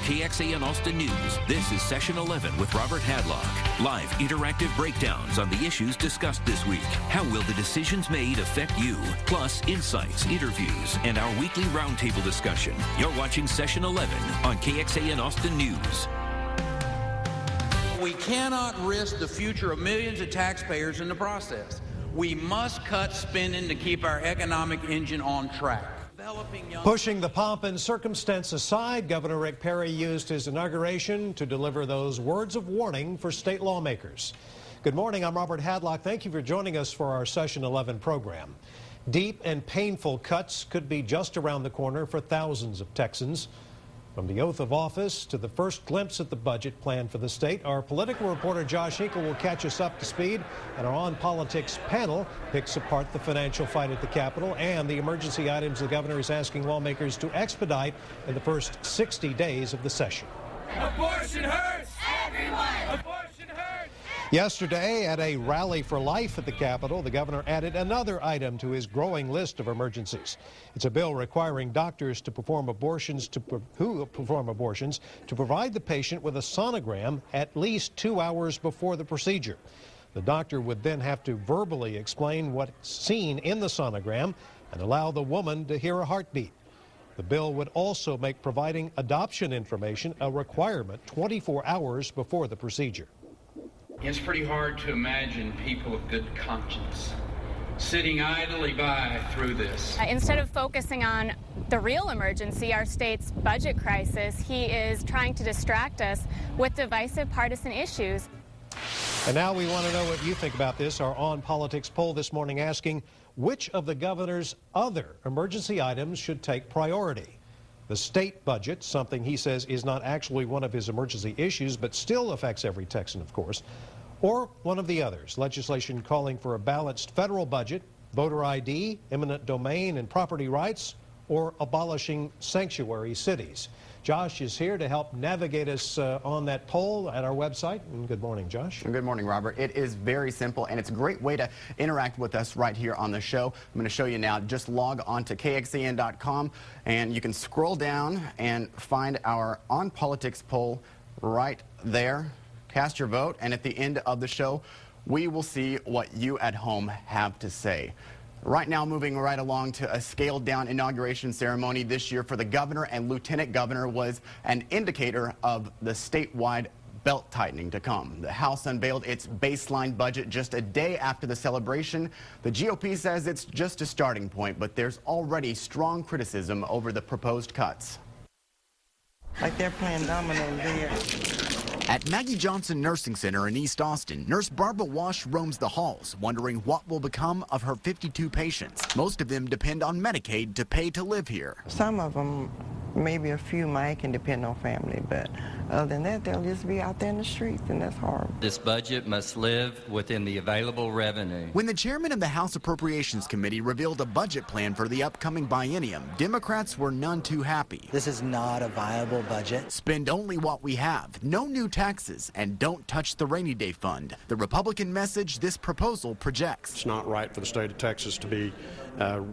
KXAN Austin News, this is Session 11 with Robert Hadlock. Live interactive breakdowns on the issues discussed this week. How will the decisions made affect you? Plus, insights, interviews, and our weekly roundtable discussion. You're watching Session 11 on KXAN Austin News. We cannot risk the future of millions of taxpayers in the process. We must cut spending to keep our economic engine on track. Pushing the pomp and circumstance aside, Governor Rick Perry used his inauguration to deliver those words of warning for state lawmakers. Good morning, I'm Robert Hadlock. Thank you for joining us for our Session 11 program. Deep and painful cuts could be just around the corner for thousands of Texans. From the oath of office to the first glimpse at the budget plan for the state, our political reporter Josh Hinkle will catch us up to speed, and our On Politics panel picks apart the financial fight at the Capitol and the emergency items the governor is asking lawmakers to expedite in the first 60 days of the session. Abortion hurts! Everyone! Abortion hurts! Yesterday, at a rally for life at the Capitol, the governor added another item to his growing list of emergencies. It's a bill requiring doctors to perform abortions to provide the patient with a sonogram at least 2 hours before the procedure. The doctor would then have to verbally explain what's seen in the sonogram and allow the woman to hear a heartbeat. The bill would also make providing adoption information a requirement 24 hours before the procedure. It's pretty hard to imagine people of good conscience sitting idly by through this. Instead of focusing on the real emergency, our state's budget crisis, he is trying to distract us with divisive partisan issues. And now we want to know what you think about this. Our On Politics poll this morning asking which of the governor's other emergency items should take priority. The state budget, something he says is not actually one of his emergency issues, but still affects every Texan, of course. Or one of the others, legislation calling for a balanced federal budget, voter ID, eminent domain and property rights, or abolishing sanctuary cities. Josh is here to help navigate us on that poll at our website. And good morning, Josh. Good morning, Robert. It is very simple, and it's a great way to interact with us right here on the show. I'm going to show you now. Just log on to KXAN.com, and you can scroll down and find our On Politics poll right there. Cast your vote, and at the end of the show, we will see what you at home have to say. Right now, moving right along to a scaled-down inauguration ceremony this year for the governor and lieutenant governor was an indicator of the statewide belt-tightening to come. The House unveiled its baseline budget just a day after the celebration. The GOP says it's just a starting point, but there's already strong criticism over the proposed cuts. Like they're playing dominoes there. At Maggie Johnson Nursing Center in East Austin, Nurse Barbara Wash roams the halls, wondering what will become of her 52 patients. Most of them depend on Medicaid to pay to live here. Some of them, maybe a few might can depend on family, but other than that, they'll just be out there in the streets, and that's horrible. This budget must live within the available revenue. When the chairman of the House Appropriations Committee revealed a budget plan for the upcoming biennium, Democrats were none too happy. This is not a viable budget. Spend only what we have, no new taxes, and don't touch the rainy day fund. The Republican message this proposal projects. It's not right for the state of Texas to be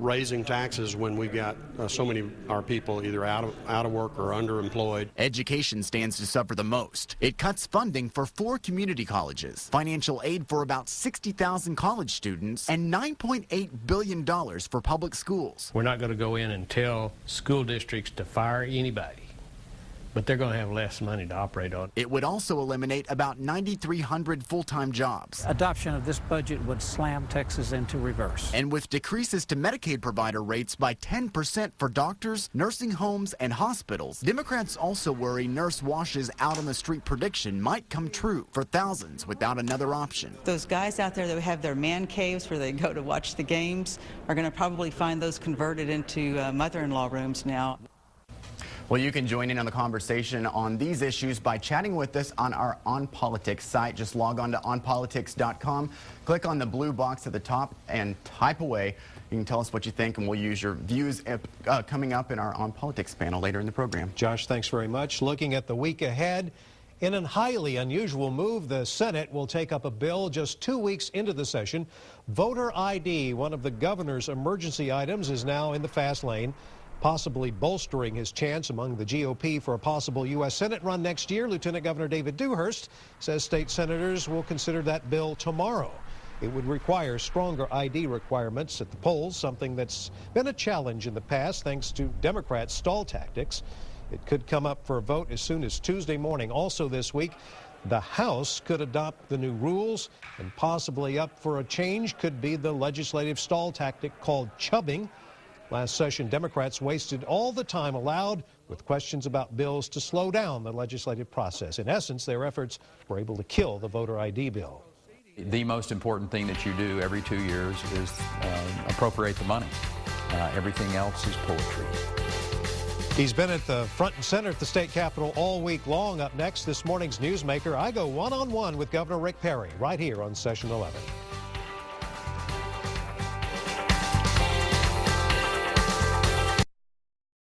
raising taxes when we've got so many of our people either out of work or underemployed. Education stands to suffer the most. It cuts funding for 4 community colleges, financial aid for about 60,000 college students, and $9.8 billion for public schools. We're not going to go in and tell school districts to fire anybody, but they're going to have less money to operate on. It would also eliminate about 9,300 full-time jobs. Adoption of this budget would slam Texas into reverse. And with decreases to Medicaid provider rates by 10% for doctors, nursing homes, and hospitals, Democrats also worry Nurse Wash's out-on-the-street prediction might come true for thousands without another option. Those guys out there that have their man caves where they go to watch the games are going to probably find those converted into mother-in-law rooms now. Well, you can join in on the conversation on these issues by chatting with us on our On Politics site. Just log on to onpolitics.com, click on the blue box at the top, and type away. You can tell us what you think, and we'll use your views coming up in our On Politics panel later in the program. Josh, thanks very much. Looking at the week ahead, in a highly unusual move, the Senate will take up a bill just 2 weeks into the session. Voter ID, one of the governor's emergency items, is now in the fast lane. possibly bolstering his chance among the GOP for a possible U.S. Senate run next year. Lieutenant Governor David Dewhurst says state senators will consider that bill tomorrow. It would require stronger ID requirements at the polls, something that's been a challenge in the past thanks to Democrats' stall tactics. It could come up for a vote as soon as Tuesday morning. Also this week, the House could adopt the new rules, and possibly up for a change could be the legislative stall tactic called chubbing. Last session, Democrats wasted all the time allowed with questions about bills to slow down the legislative process. In essence, their efforts were able to kill the voter ID bill. The most important thing that you do every 2 years is appropriate the money. Everything else is poetry. He's been at the front and center at the state capitol all week long. Up next, this morning's Newsmaker, I go one-on-one with Governor Rick Perry right here on Session 11.